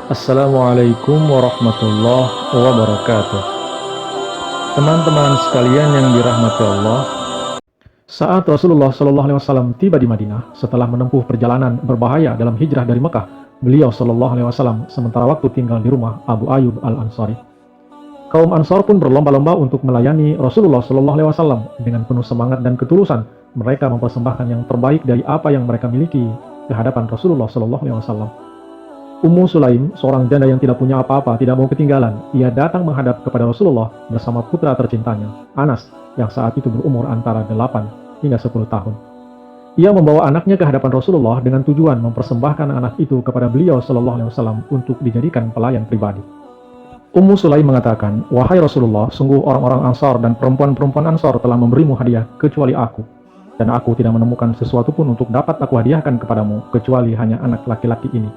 Assalamualaikum warahmatullahi wabarakatuh. Teman-teman sekalian yang dirahmati Allah, saat Rasulullah Shallallahu Alaihi Wasallam tiba di Madinah setelah menempuh perjalanan berbahaya dalam hijrah dari Mekah, beliau Shallallahu Alaihi Wasallam sementara waktu tinggal di rumah Abu Ayyub Al-Ansari. Kaum Ansar pun berlomba-lomba untuk melayani Rasulullah Shallallahu Alaihi Wasallam dengan penuh semangat dan ketulusan. Mereka mempersembahkan yang terbaik dari apa yang mereka miliki ke hadapan Rasulullah Shallallahu Alaihi Wasallam. Ummu Sulaim, seorang janda yang tidak punya apa-apa, tidak mau ketinggalan. Ia datang menghadap kepada Rasulullah bersama putra tercintanya, Anas, yang saat itu berumur antara 8 hingga 10 tahun. Ia membawa anaknya ke hadapan Rasulullah dengan tujuan mempersembahkan anak itu kepada beliau Shallallahu Alaihi Wasallam untuk dijadikan pelayan pribadi. Ummu Sulaim mengatakan, "Wahai Rasulullah, sungguh orang-orang Ansar dan perempuan-perempuan Ansar telah memberimu hadiah kecuali aku. Dan aku tidak menemukan sesuatu pun untuk dapat aku hadiahkan kepadamu kecuali hanya anak laki-laki ini.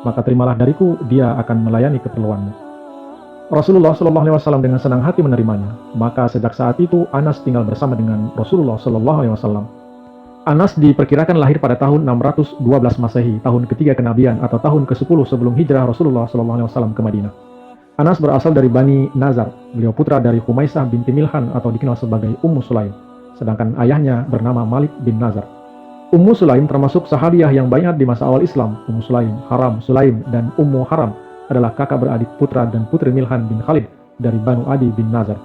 Maka terimalah dariku, dia akan melayani keperluanmu." Rasulullah Shallallahu Alaihi Wasallam dengan senang hati menerimanya. Maka sejak saat itu Anas tinggal bersama dengan Rasulullah Shallallahu Alaihi Wasallam. Anas diperkirakan lahir pada tahun 612 Masehi, tahun ketiga kenabian atau tahun ke-10 sebelum hijrah Rasulullah Shallallahu Alaihi Wasallam ke Madinah. Anas berasal dari Bani Nazar. Beliau putra dari Humaisah binti Milhan atau dikenal sebagai Ummu Sulaim. Sedangkan ayahnya bernama Malik bin Nazar. Ummu Sulaim termasuk sahabiah yang banyak di masa awal Islam. Ummu Sulaim, Haram, Sulaim, dan Ummu Haram adalah kakak beradik putra dan putri Milhan bin Khalid dari Banu Adi bin Nazar.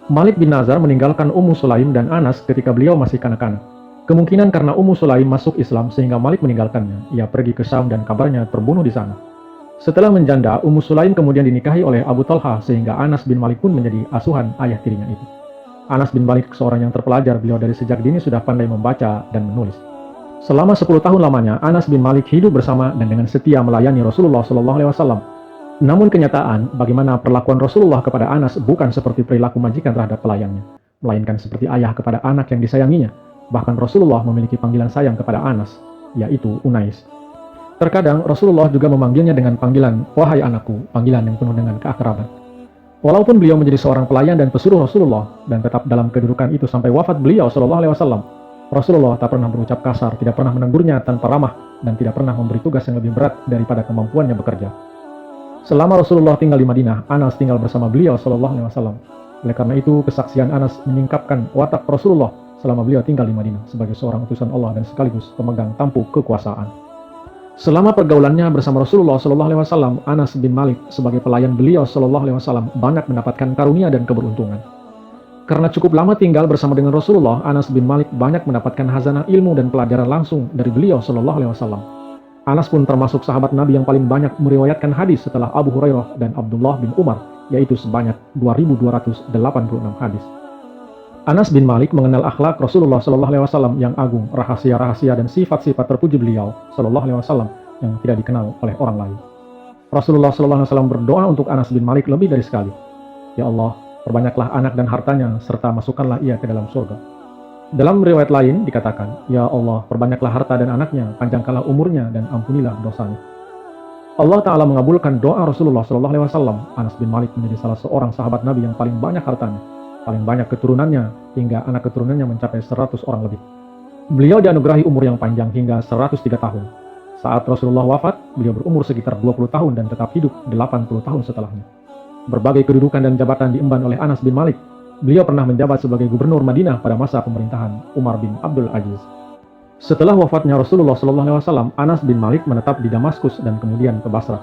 Malik bin Nazar meninggalkan Ummu Sulaim dan Anas ketika beliau masih kanak-kanak. Kemungkinan karena Ummu Sulaim masuk Islam sehingga Malik meninggalkannya. Ia pergi ke Syam dan kabarnya terbunuh di sana. Setelah menjanda, Ummu Sulaim kemudian dinikahi oleh Abu Talha sehingga Anas bin Malik pun menjadi asuhan ayah tirinya itu. Anas bin Malik seorang yang terpelajar, beliau dari sejak dini sudah pandai membaca dan menulis. Selama 10 tahun lamanya, Anas bin Malik hidup bersama dan dengan setia melayani Rasulullah Shallallahu Alaihi Wasallam. Namun kenyataan, bagaimana perlakuan Rasulullah kepada Anas bukan seperti perilaku majikan terhadap pelayannya, melainkan seperti ayah kepada anak yang disayanginya. Bahkan Rasulullah memiliki panggilan sayang kepada Anas, yaitu Unais. Terkadang Rasulullah juga memanggilnya dengan panggilan, "Wahai anakku," panggilan yang penuh dengan keakraban. Walaupun beliau menjadi seorang pelayan dan pesuruh Rasulullah dan tetap dalam kedudukan itu sampai wafat beliau Shallallahu Alaihi Wasallam, Rasulullah tak pernah berucap kasar, tidak pernah menegurnya tanpa ramah, dan tidak pernah memberi tugas yang lebih berat daripada kemampuannya bekerja. Selama Rasulullah tinggal di Madinah, Anas tinggal bersama beliau Shallallahu Alaihi Wasallam. Oleh karena itu, kesaksian Anas menyingkapkan watak Rasulullah selama beliau tinggal di Madinah sebagai seorang utusan Allah dan sekaligus pemegang tampuk kekuasaan. Selama pergaulannya bersama Rasulullah Shallallahu Alaihi Wasallam, Anas bin Malik sebagai pelayan beliau Shallallahu Alaihi Wasallam banyak mendapatkan karunia dan keberuntungan. Karena cukup lama tinggal bersama dengan Rasulullah, Anas bin Malik banyak mendapatkan khazanah ilmu dan pelajaran langsung dari beliau Shallallahu Alaihi Wasallam. Anas pun termasuk sahabat Nabi yang paling banyak meriwayatkan hadis setelah Abu Hurairah dan Abdullah bin Umar, yaitu sebanyak 2.286 hadis. Anas bin Malik mengenal akhlak Rasulullah Shallallahu Alaihi Wasallam yang agung, rahasia-rahasia dan sifat-sifat terpuji beliau Shallallahu Alaihi Wasallam yang tidak dikenal oleh orang lain. Rasulullah Shallallahu Alaihi Wasallam berdoa untuk Anas bin Malik lebih dari sekali. Ya Allah, perbanyaklah anak dan hartanya serta masukkanlah ia ke dalam surga. Dalam riwayat lain dikatakan, Ya Allah, perbanyaklah harta dan anaknya, panjangkanlah umurnya dan ampunilah dosanya. Allah Ta'ala mengabulkan doa Rasulullah Shallallahu Alaihi Wasallam. Anas bin Malik menjadi salah seorang sahabat Nabi yang paling banyak hartanya, paling banyak keturunannya, hingga anak keturunannya mencapai 100 orang lebih. Beliau dianugerahi umur yang panjang hingga 103 tahun. Saat Rasulullah wafat, beliau berumur sekitar 20 tahun dan tetap hidup 80 tahun setelahnya. Berbagai kedudukan dan jabatan diemban oleh Anas bin Malik. Beliau pernah menjabat sebagai gubernur Madinah pada masa pemerintahan Umar bin Abdul Aziz. Setelah wafatnya Rasulullah SAW, Anas bin Malik menetap di Damaskus dan kemudian ke Basrah.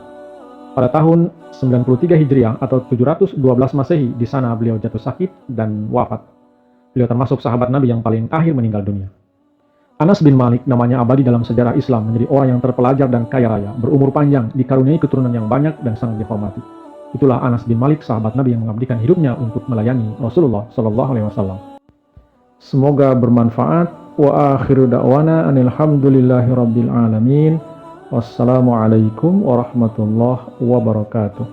Pada tahun 93 Hijriah atau 712 Masehi, di sana beliau jatuh sakit dan wafat. Beliau termasuk sahabat Nabi yang paling akhir meninggal dunia. Anas bin Malik namanya abadi dalam sejarah Islam, menjadi orang yang terpelajar dan kaya raya, berumur panjang, dikaruniai keturunan yang banyak dan sangat dihormati. Itulah Anas bin Malik, sahabat Nabi yang mengabdikan hidupnya untuk melayani Rasulullah Shallallahu Alaihi Wasallam. Semoga bermanfaat. Wa akhiru da'wana anil hamdulillahi rabbil alamin. Wassalamualaikum warahmatullahi wabarakatuh.